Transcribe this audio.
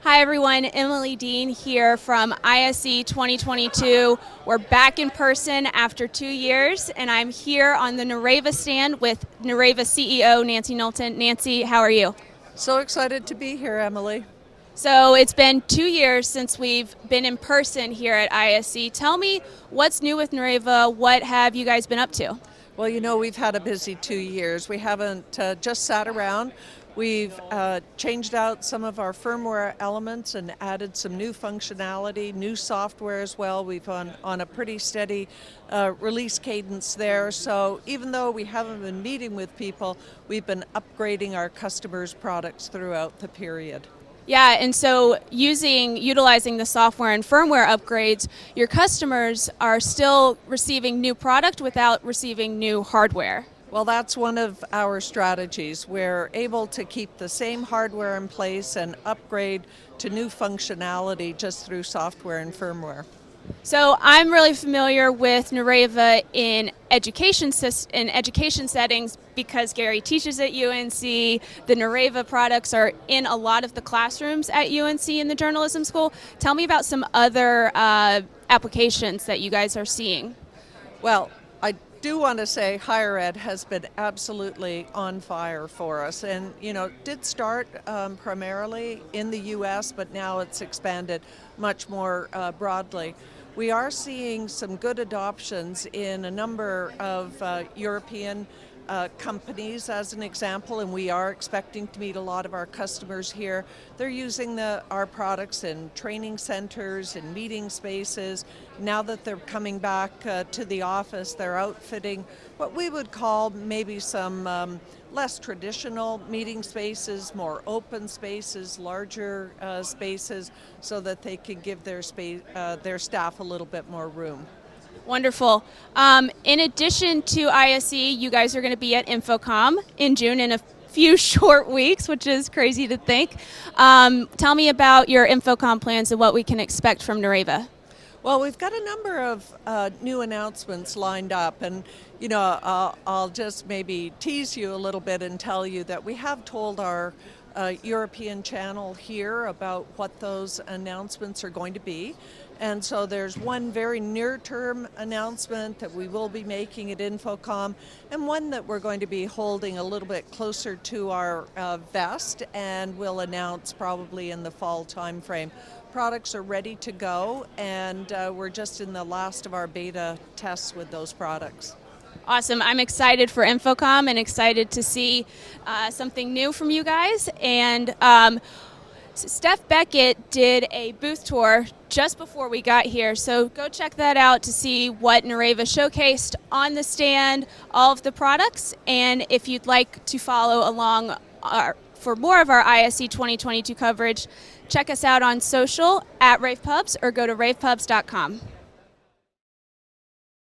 Hi everyone, Emily Dean here from ISE 2022. We're back in person after 2 years, and I'm here on the Nureva stand with Nureva CEO Nancy Knowlton. Nancy, how are you? So excited to be here, Emily. So it's been 2 years since we've been in person here at ISE. Tell me what's new with Nureva. What have you guys been up to? Well, you know, we've had a busy 2 years. We haven't just sat around. We've changed out some of our firmware elements and added some new functionality, new software as well. We've on a pretty steady release cadence there. So even though we haven't been meeting with people, we've been upgrading our customers' products throughout the period. Yeah, and so utilizing the software and firmware upgrades, your customers are still receiving new product without receiving new hardware. Well, that's one of our strategies. We're able to keep the same hardware in place and upgrade to new functionality just through software and firmware. So I'm really familiar with Nureva in education settings because Gary teaches at UNC. The Nureva products are in a lot of the classrooms at UNC in the journalism school. Tell me about some other applications that you guys are seeing. Well, I do want to say higher ed has been absolutely on fire for us, and did start primarily in the US, but now it's expanded much more broadly. We are seeing some good adoptions in a number of European companies as an example, and we are expecting to meet a lot of our customers here. They're using our products in training centers, in meeting spaces. Now that they're coming back to the office, they're outfitting what we would call maybe some less traditional meeting spaces, more open spaces, larger spaces, so that they can give their staff a little bit more room. Wonderful. In addition to ISE, you guys are going to be at InfoComm in June in a few short weeks, which is crazy to think. Tell me about your InfoComm plans and what we can expect from Nureva. Well, we've got a number of new announcements lined up, and I'll just maybe tease you a little bit and tell you that we have told our European channel here about what those announcements are going to be. And so there's one very near-term announcement that we will be making at InfoComm, and one that we're going to be holding a little bit closer to our vest, and we'll announce probably in the fall timeframe. Products are ready to go, and we're just in the last of our beta tests with those products. Awesome. I'm excited for InfoComm and excited to see something new from you guys. And Steph Beckett did a booth tour just before we got here, so go check that out to see what Nureva showcased on the stand, all of the products, and if you'd like to follow along for more of our ISE 2022 coverage, check us out on social at RavePubs or go to ravepubs.com.